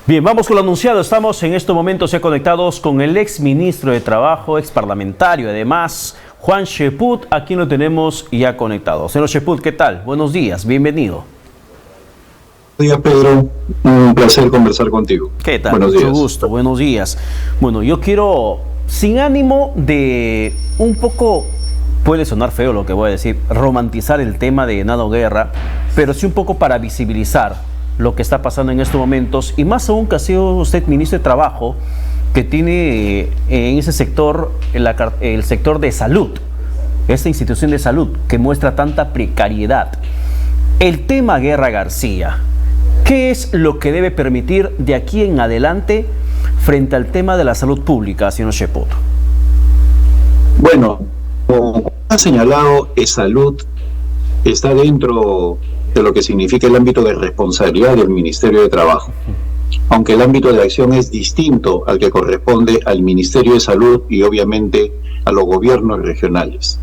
Bien, vamos con lo anunciado. Estamos en estos momentos ya conectados con el ex ministro de Trabajo, ex parlamentario, además, Juan Cheput, a quien lo tenemos ya conectado. Señor Cheput, ¿qué tal? Buenos días, bienvenido. Buenos días, Pedro. Un placer conversar contigo. ¿Qué tal? Buenos días. Mucho gusto, buenos días. Bueno, yo quiero, sin ánimo de un poco, puede sonar feo lo que voy a decir, romantizar el tema de Hernando Guerra, pero sí un poco para visibilizar lo que está pasando en estos momentos, y más aún que ha sido usted ministro de Trabajo, que tiene en ese sector, el sector de salud, esta institución de salud que muestra tanta precariedad. El tema Guerra García, ¿qué es lo que debe permitir de aquí en adelante frente al tema de la salud pública, señor Cheput? Bueno, como ha señalado, salud está dentro de lo que significa el ámbito de responsabilidad del Ministerio de Trabajo, aunque el ámbito de acción es distinto al que corresponde al Ministerio de Salud y obviamente a los gobiernos regionales.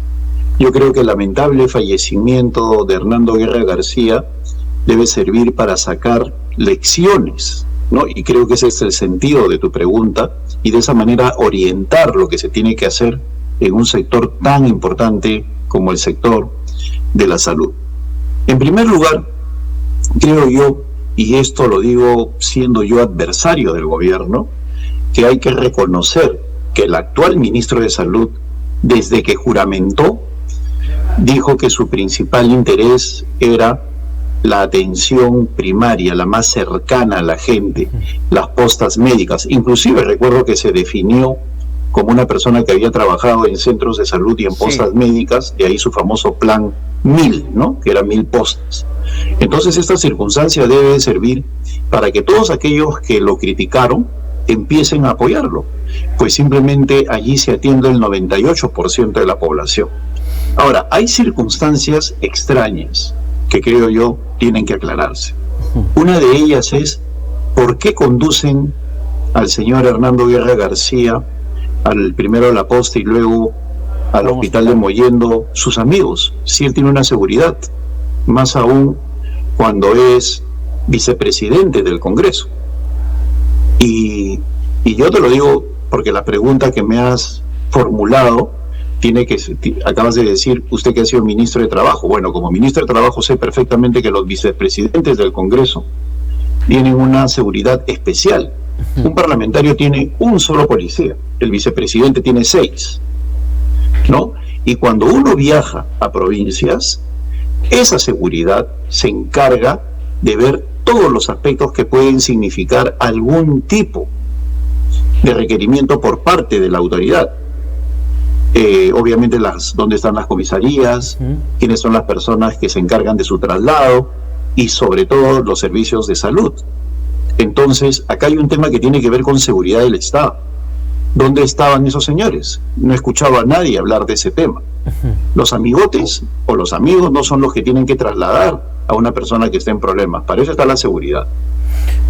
Yo creo que el lamentable fallecimiento de Hernando Guerra García debe servir para sacar lecciones, ¿no? Y creo que ese es el sentido de tu pregunta, y de esa manera orientar lo que se tiene que hacer en un sector tan importante como el sector de la salud. En primer lugar, creo yo, y esto lo digo siendo yo adversario del gobierno, que hay que reconocer que el actual ministro de Salud, desde que juramentó, dijo que su principal interés era la atención primaria, la más cercana a la gente, las postas médicas. Inclusive recuerdo que se definió como una persona que había trabajado en centros de salud y en postas médicas, de ahí su famoso plan 1000, ¿no? Que eran 1000 postas. Entonces esta circunstancia debe servir para que todos aquellos que lo criticaron empiecen a apoyarlo, pues simplemente allí se atiende el 98% de la población. Ahora, hay circunstancias extrañas que creo yo tienen que aclararse. Una de ellas es por qué conducen al señor Hernando Guerra García primero a la posta y luego al hospital de Mollendo sus amigos, si él tiene una seguridad, más aún cuando es vicepresidente del Congreso. Y yo te lo digo porque la pregunta que me has formulado acabas de decir, usted que ha sido ministro de Trabajo. Bueno, como ministro de Trabajo sé perfectamente que los vicepresidentes del Congreso tienen una seguridad especial. Un parlamentario tiene un solo policía, el vicepresidente tiene 6, ¿no? Y cuando uno viaja a provincias, esa seguridad se encarga de ver todos los aspectos que pueden significar algún tipo de requerimiento por parte de la autoridad. Obviamente dónde están las comisarías, quiénes son las personas que se encargan de su traslado y sobre todo los servicios de salud. Entonces, acá hay un tema que tiene que ver con seguridad del Estado. ¿Dónde estaban esos señores? No escuchaba a nadie hablar de ese tema. Los amigotes o los amigos no son los que tienen que trasladar a una persona que esté en problemas. Para eso está la seguridad.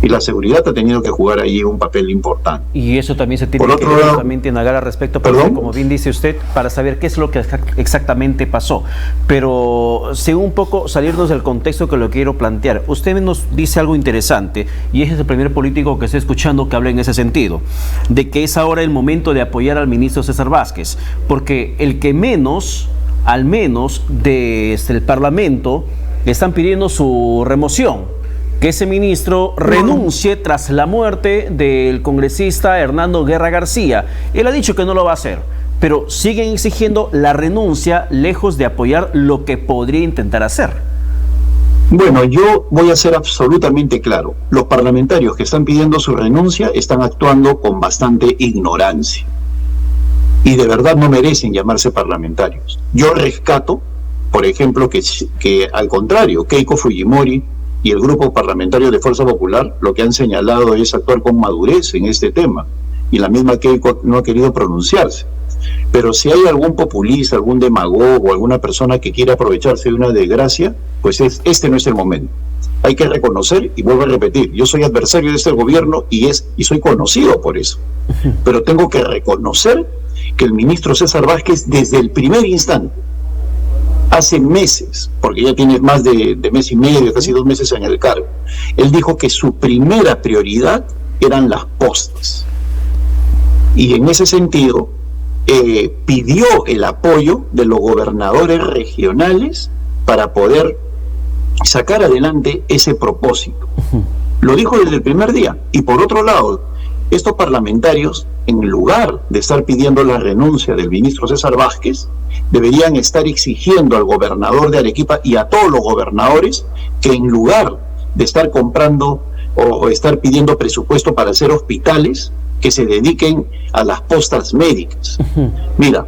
Y la seguridad ha tenido que jugar ahí un papel importante. Y eso también se tiene que también indagar al respecto, porque, como bien dice usted, para saber qué es lo que exactamente pasó. Pero según un poco salirnos del contexto que lo quiero plantear, usted nos dice algo interesante, y ese es el primer político que estoy escuchando que habla en ese sentido, de que es ahora el momento de apoyar al ministro César Vázquez, porque el que menos, al menos desde el Parlamento, le están pidiendo su remoción, que ese ministro renuncie tras la muerte del congresista Hernando Guerra García. Él ha dicho que no lo va a hacer, pero siguen exigiendo la renuncia lejos de apoyar lo que podría intentar hacer. Bueno, yo voy a ser absolutamente claro. Los parlamentarios que están pidiendo su renuncia están actuando con bastante ignorancia y de verdad no merecen llamarse parlamentarios. Yo rescato, por ejemplo, que al contrario, Keiko Fujimori y el grupo parlamentario de Fuerza Popular lo que han señalado es actuar con madurez en este tema, y la misma Keiko no ha querido pronunciarse. Pero si hay algún populista, algún demagogo, alguna persona que quiere aprovecharse de una desgracia, pues este no es el momento. Hay que reconocer, y vuelvo a repetir, yo soy adversario de este gobierno y soy conocido por eso, pero tengo que reconocer que el ministro César Vázquez, desde el primer instante, hace meses, porque ya tiene más de mes y medio, casi 2 meses en el cargo, él dijo que su primera prioridad eran las postas. Y en ese sentido, pidió el apoyo de los gobernadores regionales para poder sacar adelante ese propósito. Lo dijo desde el primer día. Y por otro lado, estos parlamentarios, en lugar de estar pidiendo la renuncia del ministro César Vázquez, deberían estar exigiendo al gobernador de Arequipa y a todos los gobernadores que, en lugar de estar comprando o estar pidiendo presupuesto para hacer hospitales, que se dediquen a las postas médicas. Mira,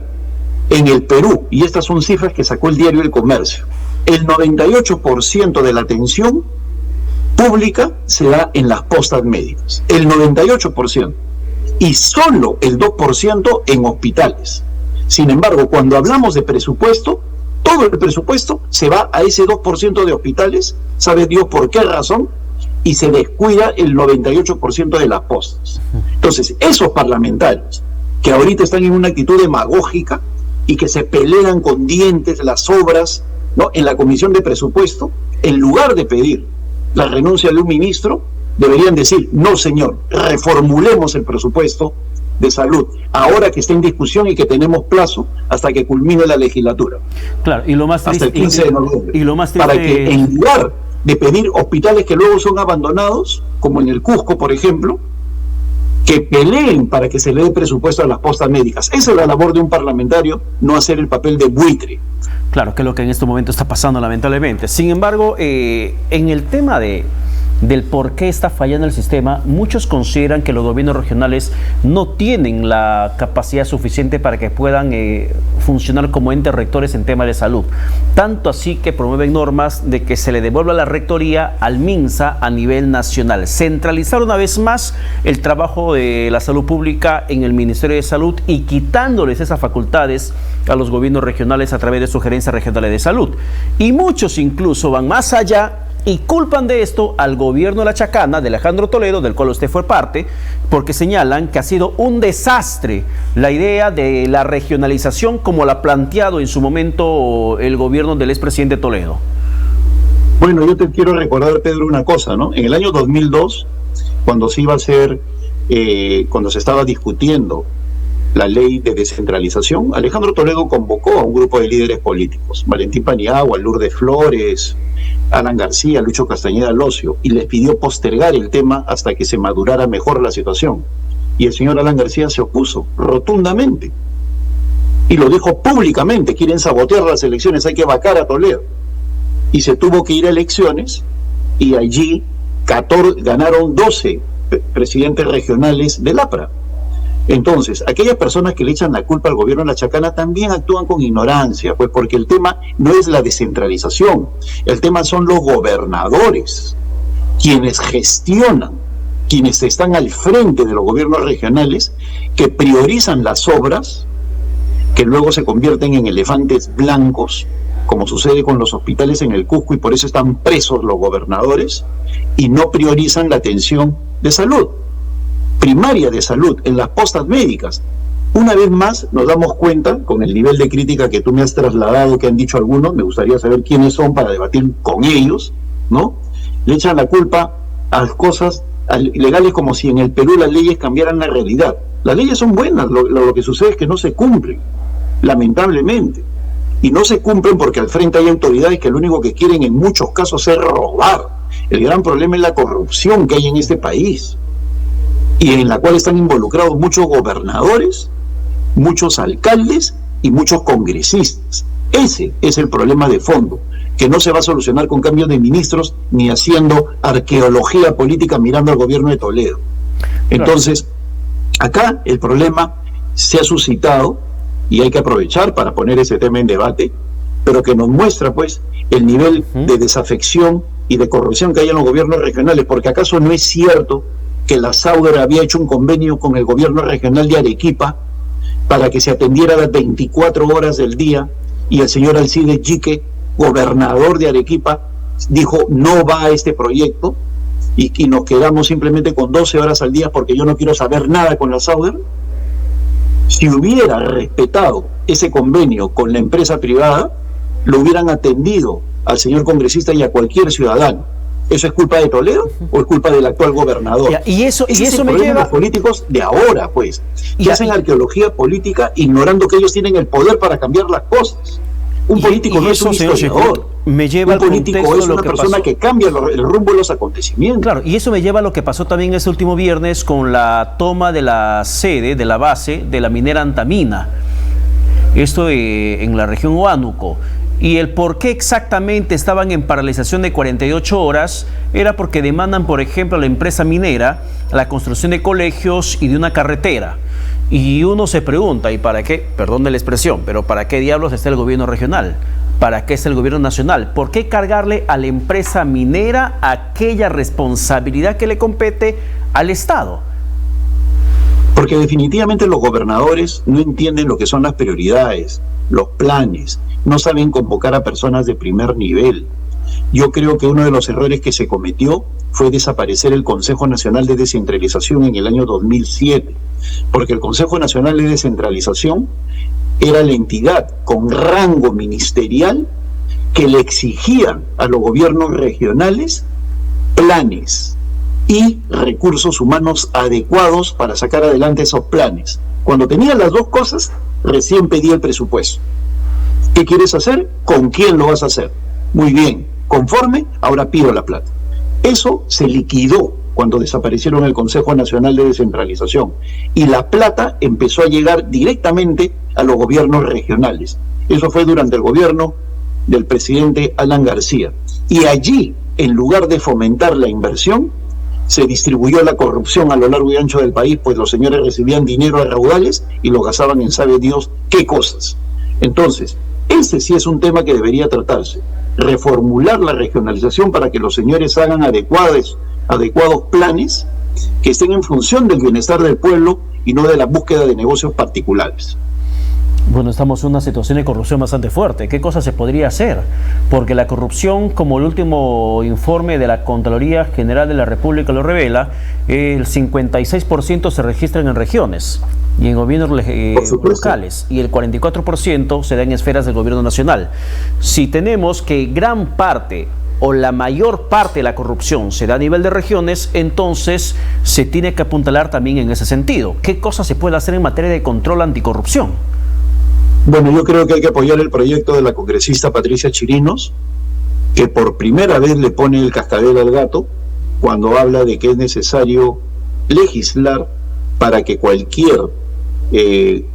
en el Perú, y estas son cifras que sacó el diario El Comercio, el 98% de la atención pública se da en las postas médicas, el 98%, y solo el 2% en hospitales. Sin embargo, cuando hablamos de presupuesto, todo el presupuesto se va a ese 2% de hospitales, sabe Dios por qué razón, y se descuida el 98% de las postas. Entonces, esos parlamentarios que ahorita están en una actitud demagógica y que se pelean con dientes las obras, ¿no?, en la Comisión de Presupuesto, en lugar de pedir la renuncia de un ministro, deberían decir: no, señor, reformulemos el presupuesto de salud, ahora que está en discusión y que tenemos plazo hasta que culmine la legislatura. Claro, y lo más triste, hasta el 15 de noviembre. Y lo más triste, para que, en lugar de pedir hospitales que luego son abandonados, como en el Cusco, por ejemplo, que peleen para que se le dé presupuesto a las postas médicas. Esa es la labor de un parlamentario, no hacer el papel de buitre. Claro, que es lo que en este momento está pasando, lamentablemente. Sin embargo, en el tema del por qué está fallando el sistema, muchos consideran que los gobiernos regionales no tienen la capacidad suficiente para que puedan funcionar como entes rectores en temas de salud. Tanto así que promueven normas de que se le devuelva la rectoría al MINSA a nivel nacional. Centralizar una vez más el trabajo de la salud pública en el Ministerio de Salud y quitándoles esas facultades a los gobiernos regionales a través de sugerencias regionales de salud. Y muchos incluso van más allá y culpan de esto al gobierno de la Chacana, de Alejandro Toledo, del cual usted fue parte, porque señalan que ha sido un desastre la idea de la regionalización como la ha planteado en su momento el gobierno del expresidente Toledo. Bueno, yo te quiero recordar, Pedro, una cosa, ¿no? En el año 2002, cuando se iba a hacer, cuando se estaba discutiendo la ley de descentralización, Alejandro Toledo convocó a un grupo de líderes políticos, Valentín Paniagua, Lourdes Flores, Alan García, Lucho Castañeda Locio, y les pidió postergar el tema hasta que se madurara mejor la situación. Y el señor Alan García se opuso rotundamente y lo dijo públicamente: quieren sabotear las elecciones, hay que vacar a Toledo. Y se tuvo que ir a elecciones, y allí ganaron 12 presidentes regionales del APRA. Entonces, aquellas personas que le echan la culpa al gobierno de la Chacana también actúan con ignorancia, pues, porque el tema no es la descentralización, el tema son los gobernadores, quienes gestionan, quienes están al frente de los gobiernos regionales, que priorizan las obras, que luego se convierten en elefantes blancos, como sucede con los hospitales en el Cusco, y por eso están presos los gobernadores, y no priorizan la atención de salud, primaria de salud, en las postas médicas. Una vez más nos damos cuenta, con el nivel de crítica que tú me has trasladado, que han dicho algunos, me gustaría saber quiénes son para debatir con ellos, ¿no? Le echan la culpa a las cosas legales como si en el Perú las leyes cambiaran la realidad. Las leyes son buenas, lo que sucede es que no se cumplen, lamentablemente. Y no se cumplen porque al frente hay autoridades que lo único que quieren en muchos casos es robar. El gran problema es la corrupción que hay en este país, y en la cual están involucrados muchos gobernadores, muchos alcaldes y muchos congresistas. Ese es el problema de fondo, que no se va a solucionar con cambios de ministros ni haciendo arqueología política mirando al gobierno de Toledo. Entonces, acá el problema se ha suscitado y hay que aprovechar para poner ese tema en debate, pero que nos muestra, pues, el nivel de desafección y de corrupción que hay en los gobiernos regionales, porque acaso no es cierto que la SAUDER había hecho un convenio con el gobierno regional de Arequipa para que se atendiera las 24 horas del día, y el señor Alcides Yique, gobernador de Arequipa, dijo no va a este proyecto, y nos quedamos simplemente con 12 horas al día porque yo no quiero saber nada con la SAUDER? Si hubiera respetado ese convenio con la empresa privada, lo hubieran atendido al señor congresista y a cualquier ciudadano. ¿Eso es culpa de Toledo o es culpa del actual gobernador? Y eso me lleva... Los políticos de ahora, pues, que hacen arqueología política ignorando que ellos tienen el poder para cambiar las cosas. Un político no es un historiador. Me lleva un político es una persona que cambia el rumbo de los acontecimientos. Claro, y eso me lleva a lo que pasó también este último viernes con la toma de la sede, de la base de la minera Antamina. Esto en la región Huánuco. Y el por qué exactamente estaban en paralización de 48 horas era porque demandan, por ejemplo, a la empresa minera la construcción de colegios y de una carretera. Y uno se pregunta, ¿y para qué? Perdón de la expresión, pero ¿para qué diablos está el gobierno regional? ¿Para qué está el gobierno nacional? ¿Por qué cargarle a la empresa minera aquella responsabilidad que le compete al Estado? Porque definitivamente los gobernadores no entienden lo que son las prioridades, los planes, no saben convocar a personas de primer nivel. Yo creo que uno de los errores que se cometió fue desaparecer el Consejo Nacional de Descentralización en el año 2007, porque el Consejo Nacional de Descentralización era la entidad con rango ministerial que le exigían a los gobiernos regionales planes y recursos humanos adecuados para sacar adelante esos planes. Cuando tenía las dos cosas, recién pedía el presupuesto. ¿Qué quieres hacer? ¿Con quién lo vas a hacer? Muy bien, conforme, ahora pido la plata. Eso se liquidó cuando desaparecieron el Consejo Nacional de Descentralización y la plata empezó a llegar directamente a los gobiernos regionales. Eso fue durante el gobierno del presidente Alan García. Y allí, en lugar de fomentar la inversión, se distribuyó la corrupción a lo largo y ancho del país, pues los señores recibían dinero a raudales y lo gastaban en sabe Dios qué cosas. Entonces, ese sí es un tema que debería tratarse. Reformular la regionalización para que los señores hagan adecuados planes que estén en función del bienestar del pueblo y no de la búsqueda de negocios particulares. Bueno, estamos en una situación de corrupción bastante fuerte. ¿Qué cosa se podría hacer? Porque la corrupción, como el último informe de la Contraloría General de la República lo revela, el 56% se registran en regiones y en gobiernos locales, y el 44% se da en esferas del gobierno nacional. Si tenemos que gran parte o la mayor parte de la corrupción se da a nivel de regiones, entonces se tiene que apuntalar también en ese sentido. ¿Qué cosas se puede hacer en materia de control anticorrupción? Bueno, yo creo que hay que apoyar el proyecto de la congresista Patricia Chirinos, que por primera vez le pone el cascabel al gato cuando habla de que es necesario legislar para que cualquier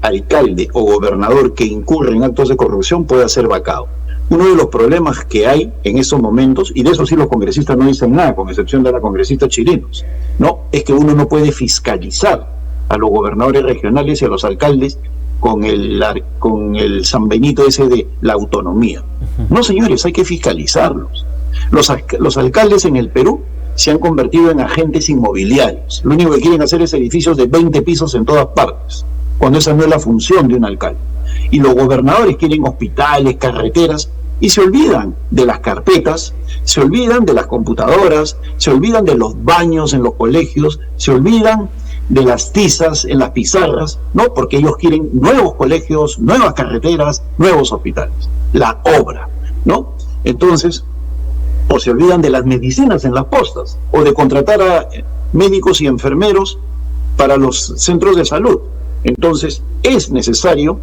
alcalde o gobernador que incurra en actos de corrupción pueda ser vacado. Uno de los problemas que hay en estos momentos, y de eso sí los congresistas no dicen nada, con excepción de la congresista Chirinos, ¿no? Es que uno no puede fiscalizar a los gobernadores regionales y a los alcaldes con el San Benito ese de la autonomía. No, señores, hay que fiscalizarlos. Los alcaldes en el Perú se han convertido en agentes inmobiliarios. Lo único que quieren hacer es edificios de 20 pisos en todas partes, cuando esa no es la función de un alcalde. Y los gobernadores quieren hospitales, carreteras, y se olvidan de las carpetas, se olvidan de las computadoras, se olvidan de los baños en los colegios, se olvidan de las tizas en las pizarras, ¿no? Porque ellos quieren nuevos colegios, nuevas carreteras, nuevos hospitales. La obra, ¿no? Entonces, o se olvidan de las medicinas en las postas, o de contratar a médicos y enfermeros para los centros de salud. Entonces, es necesario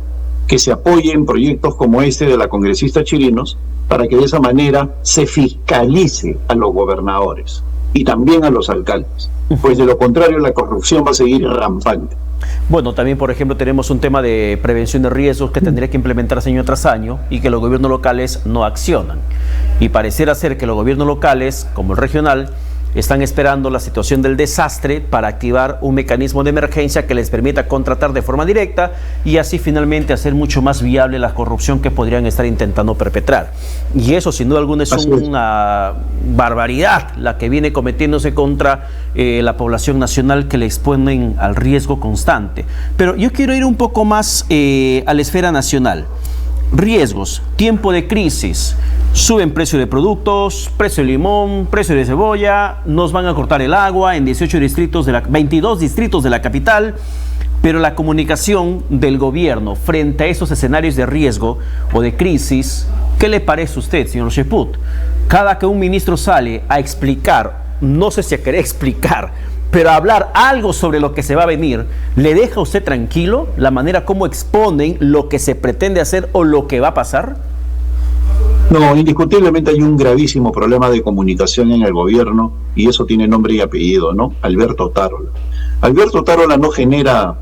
que se apoyen proyectos como este de la congresista Chirinos para que de esa manera se fiscalice a los gobernadores y también a los alcaldes, pues de lo contrario la corrupción va a seguir rampante. Bueno, también por ejemplo tenemos un tema de prevención de riesgos que tendría que implementarse año tras año y que los gobiernos locales no accionan. Y pareciera ser que los gobiernos locales, como el regional, están esperando la situación del desastre para activar un mecanismo de emergencia que les permita contratar de forma directa y así finalmente hacer mucho más viable la corrupción que podrían estar intentando perpetrar. Y eso sin duda alguna es una barbaridad la que viene cometiéndose contra la población nacional, que le exponen al riesgo constante. Pero yo quiero ir un poco más a la esfera nacional. Riesgos, tiempo de crisis. Suben precio de productos, precio de limón, precio de cebolla, nos van a cortar el agua en 22 distritos de la capital. Pero la comunicación del gobierno frente a esos escenarios de riesgo o de crisis, ¿qué le parece a usted, señor Cheput? Cada que un ministro sale a explicar, no sé si a querer explicar, pero a hablar algo sobre lo que se va a venir, ¿le deja a usted tranquilo la manera como exponen lo que se pretende hacer o lo que va a pasar? No, indiscutiblemente hay un gravísimo problema de comunicación en el gobierno y eso tiene nombre y apellido, ¿no? Alberto Otárola. Alberto Otárola no genera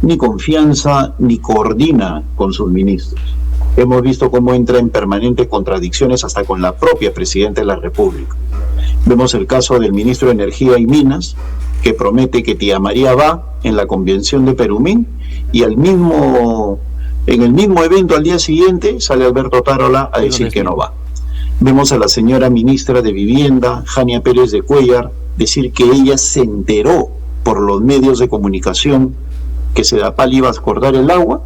ni confianza ni coordina con sus ministros. Hemos visto cómo entra en permanentes contradicciones hasta con la propia Presidenta de la República. Vemos el caso del ministro de Energía y Minas, que promete que tía María va en la convención de Perumín y en el mismo evento al día siguiente sale Alberto Otárola a decir que no va. Vemos a la señora ministra de Vivienda, Jania Pérez de Cuéllar, decir que ella se enteró por los medios de comunicación que Sedapal iba a cortar el agua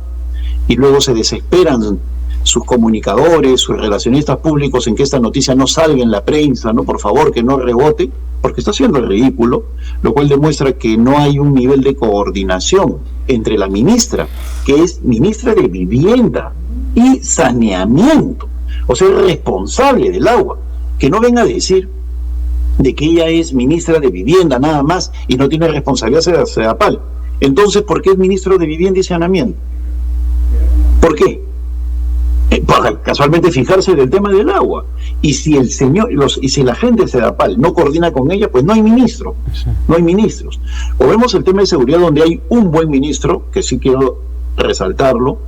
y luego se desesperan sus comunicadores, sus relacionistas públicos en que esta noticia no salga en la prensa, ¿no? Por favor, que no rebote, porque está haciendo el ridículo, lo cual demuestra que no hay un nivel de coordinación entre la ministra, que es ministra de Vivienda y Saneamiento, o sea, es responsable del agua, que no venga a decir de que ella es ministra de Vivienda nada más y no tiene responsabilidad de Sedapal. Entonces, ¿por qué es ministro de Vivienda y Saneamiento? ¿Por qué? Para casualmente fijarse del tema del agua. Y si el señor, y si la gente de Sedapal no coordina con ella, pues no hay ministro, no hay ministros. O vemos el tema de seguridad donde hay un buen ministro, que sí quiero resaltarlo,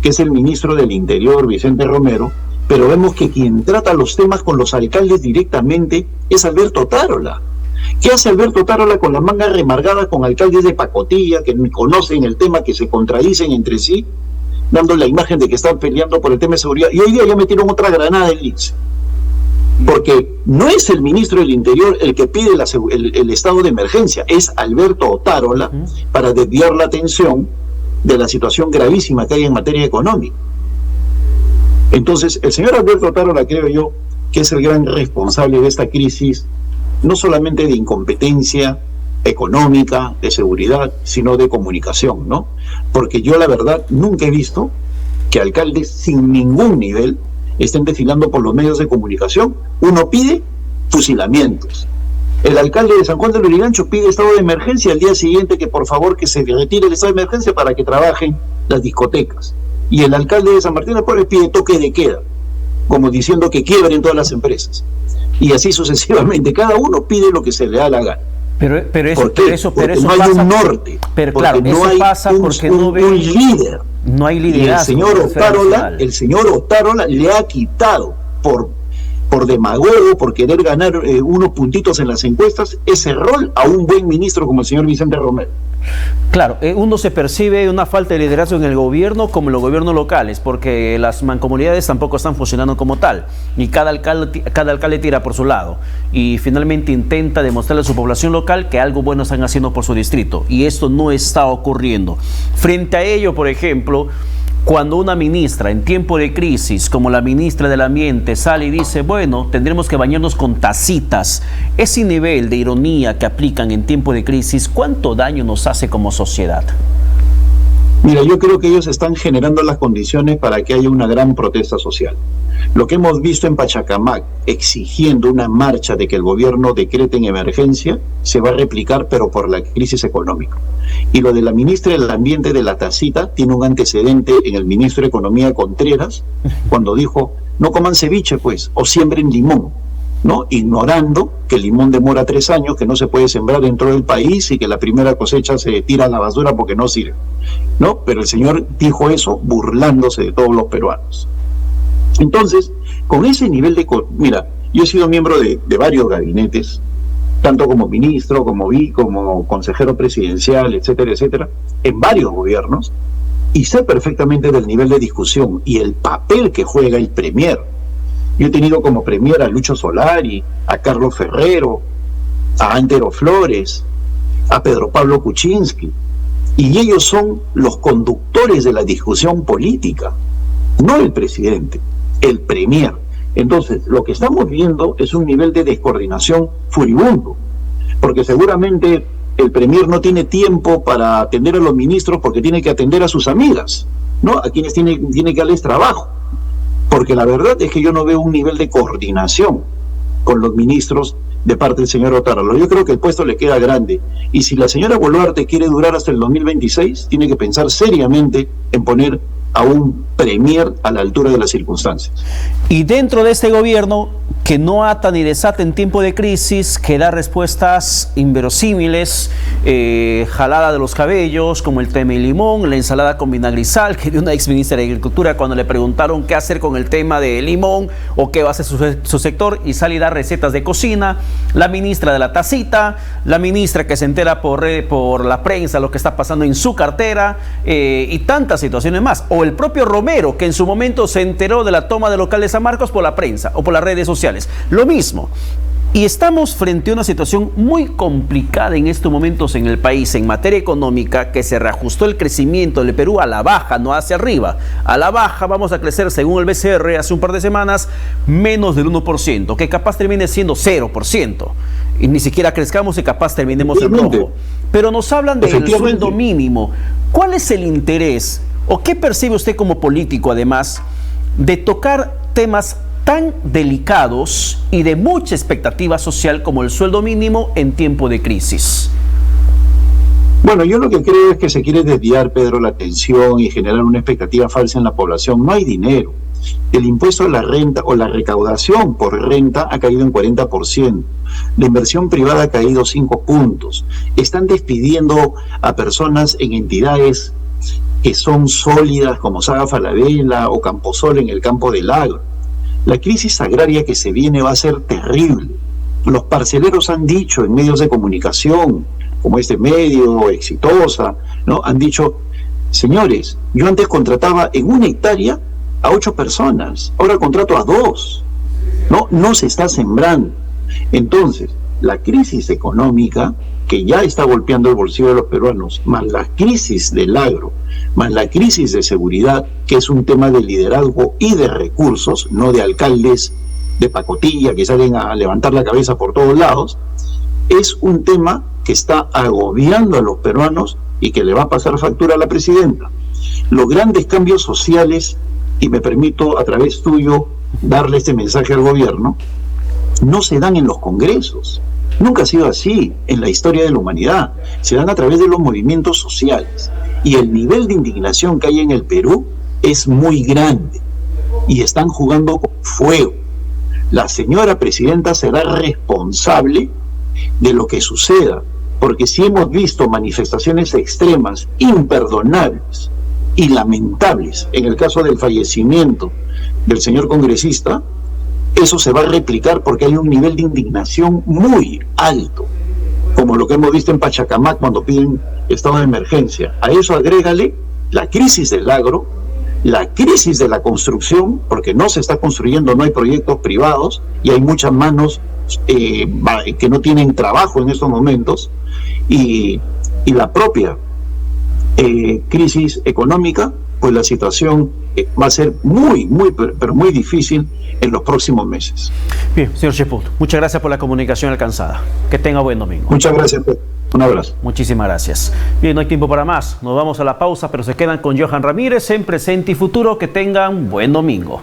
que es el ministro del Interior, Vicente Romero, pero vemos que quien trata los temas con los alcaldes directamente es Alberto Otárola. ¿Qué hace Alberto Otárola con la manga remargada con alcaldes de pacotilla que ni conocen el tema, que se contradicen entre sí, dando la imagen de que están peleando por el tema de seguridad? Y hoy día ya metieron otra granada en Lix, porque no es el ministro del Interior el que pide el estado de emergencia, es Alberto Otárola, para desviar la atención de la situación gravísima que hay en materia económica. Entonces, el señor Alberto Otárola, creo yo, que es el gran responsable de esta crisis, no solamente de incompetencia económica, de seguridad, sino de comunicación, ¿no? Porque yo la verdad nunca he visto que alcaldes sin ningún nivel estén desfilando por los medios de comunicación. Uno pide fusilamientos. El alcalde de San Juan de Lurigancho pide estado de emergencia, al día siguiente que por favor que se retire el estado de emergencia para que trabajen las discotecas. Y el alcalde de San Martín de Porres pide toque de queda, como diciendo que quiebren todas las empresas. Y así sucesivamente, cada uno pide lo que se le da la gana. Pero eso no hay pasa, un norte. Pero claro, no eso hay pasa porque no ve un líder. No hay liderazgo. Y el señor Otárola le ha quitado por demagogo, por querer ganar unos puntitos en las encuestas, ese rol a un buen ministro como el señor Vicente Romero. Claro, uno se percibe una falta de liderazgo en el gobierno como en los gobiernos locales, porque las mancomunidades tampoco están funcionando como tal, y cada alcalde tira por su lado, y finalmente intenta demostrarle a su población local que algo bueno están haciendo por su distrito, y esto no está ocurriendo. Frente a ello, por ejemplo, cuando una ministra en tiempo de crisis, como la ministra del Ambiente, sale y dice, bueno, tendremos que bañarnos con tacitas, ese nivel de ironía que aplican en tiempo de crisis, ¿cuánto daño nos hace como sociedad? Mira, yo creo que ellos están generando las condiciones para que haya una gran protesta social. Lo que hemos visto en Pachacamac, exigiendo una marcha de que el gobierno decrete en emergencia, se va a replicar, pero por la crisis económica. Y lo de la ministra del Ambiente de la tacita tiene un antecedente en el ministro de Economía, Contreras, cuando dijo, no coman ceviche, pues, o siembren limón, ¿no? Ignorando que el limón demora 3 años, que no se puede sembrar en todo el país y que la primera cosecha se tira a la basura porque no sirve, ¿no? Pero el señor dijo eso burlándose de todos los peruanos. Entonces, con ese nivel de... Mira, yo he sido miembro de varios gabinetes, tanto como ministro, como consejero presidencial, etcétera, etcétera, en varios gobiernos, y sé perfectamente del nivel de discusión y el papel que juega el premier. Yo he tenido como premier a Lucho Solari, a Carlos Ferrero, a Antero Flores, a Pedro Pablo Kuczynski, y ellos son los conductores de la discusión política, no el presidente, el premier. Entonces, lo que estamos viendo es un nivel de descoordinación furibundo, porque seguramente el premier no tiene tiempo para atender a los ministros porque tiene que atender a sus amigas, ¿no? A quienes tiene que darles trabajo. Porque la verdad es que yo no veo un nivel de coordinación con los ministros de parte del señor Otárola. Yo creo que el puesto le queda grande. Y si la señora Boluarte quiere durar hasta el 2026, tiene que pensar seriamente en poner a un premier a la altura de las circunstancias. Y dentro de este gobierno, que no ata ni desata en tiempo de crisis, que da respuestas inverosímiles, jalada de los cabellos, como el tema del limón, la ensalada con vinagrizal, que dio una ex ministra de Agricultura cuando le preguntaron qué hacer con el tema del limón o qué va a hacer su sector, y sale y da recetas de cocina, la ministra de la tacita, la ministra que se entera por la prensa lo que está pasando en su cartera, y tantas situaciones más. O el propio Romero, que en su momento se enteró de la toma de local de San Marcos por la prensa o por las redes sociales. Lo mismo. Y estamos frente a una situación muy complicada en estos momentos en el país en materia económica, que se reajustó el crecimiento del Perú a la baja, no hacia arriba. A la baja vamos a crecer, según el BCR, hace un par de semanas, menos del 1%, que capaz termine siendo 0%. Y ni siquiera crezcamos y capaz terminemos en rojo. Pero nos hablan del sueldo mínimo. ¿Cuál es el interés o qué percibe usted como político, además, de tocar temas tan delicados y de mucha expectativa social como el sueldo mínimo en tiempo de crisis? Bueno, yo lo que creo es que se quiere desviar, Pedro, la atención y generar una expectativa falsa en la población. No hay dinero. El impuesto a la renta o la recaudación por renta ha caído en 40%. La inversión privada ha caído 5 puntos. Están despidiendo a personas en entidades que son sólidas como Saga Falabella o Camposol en el campo del agro. La crisis agraria que se viene va a ser terrible. Los parceleros han dicho en medios de comunicación, como este medio, Exitosa, ¿no? Han dicho, señores, yo antes contrataba en 1 hectárea a 8 personas, ahora contrato a 2. No se está sembrando. Entonces, la crisis económica que ya está golpeando el bolsillo de los peruanos, más la crisis del agro, más la crisis de seguridad, que es un tema de liderazgo y de recursos, no de alcaldes de pacotilla que salen a levantar la cabeza por todos lados, es un tema que está agobiando a los peruanos y que le va a pasar factura a la presidenta. Los grandes cambios sociales, y me permito a través tuyo darle este mensaje al gobierno, no se dan en los congresos. Nunca ha sido así en la historia de la humanidad. Se dan a través de los movimientos sociales. Y el nivel de indignación que hay en el Perú es muy grande. Y están jugando con fuego. La señora presidenta será responsable de lo que suceda. Porque si hemos visto manifestaciones extremas, imperdonables y lamentables, en el caso del fallecimiento del señor congresista, eso se va a replicar porque hay un nivel de indignación muy alto, como lo que hemos visto en Pachacamac cuando piden estado de emergencia. A eso agrégale la crisis del agro, la crisis de la construcción, porque no se está construyendo, no hay proyectos privados y hay muchas manos que no tienen trabajo en estos momentos, y la propia crisis económica, pues la situación va a ser muy difícil en los próximos meses. Bien, señor Cheput, muchas gracias por la comunicación alcanzada. Que tenga buen domingo. Muchas gracias, Pedro. Un abrazo. Muchísimas gracias. Bien, no hay tiempo para más. Nos vamos a la pausa, pero se quedan con Johan Ramírez en Presente y Futuro. Que tengan buen domingo.